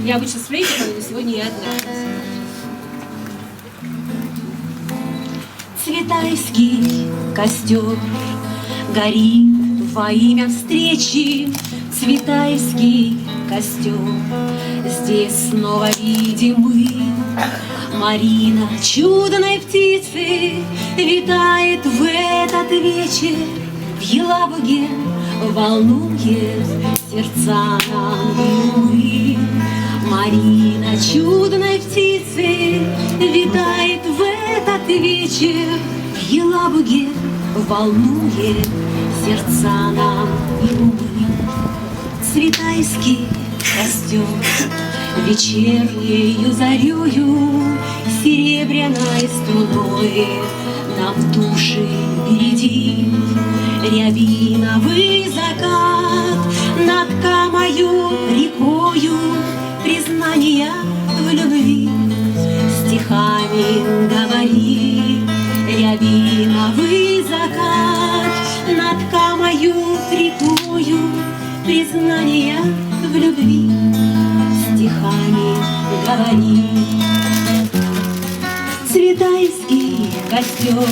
Я обычно с флейтиком, но сегодня я одна. Цветайский костер горит во имя встречи. Цветайский костер, здесь снова видим мы. Марина чудной птицей витает в этот вечер. В Елабуге волнует сердца нам и умы. Марина чудной птицей витает в этот вечер. В Елабуге волнует сердца нам и умы. Цветайский костер вечернею зарею, серебряной струной нам в души бередит. Рябиновый закат над Камою рекою, признания в любви стихами говорит. Рябиновый закат над Камою рекою, признания в любви стихами говорит. Цветайский костер,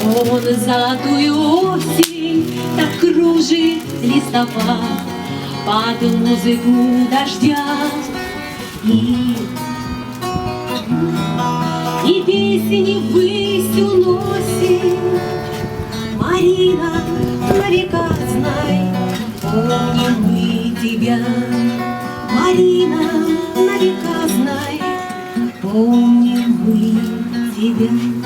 он золотую осень так кружит листопад под музыку дождя. И песни ввысь уносит. Марина, на века знай, помним мы тебя. Марина, на века знай, помним мы тебя.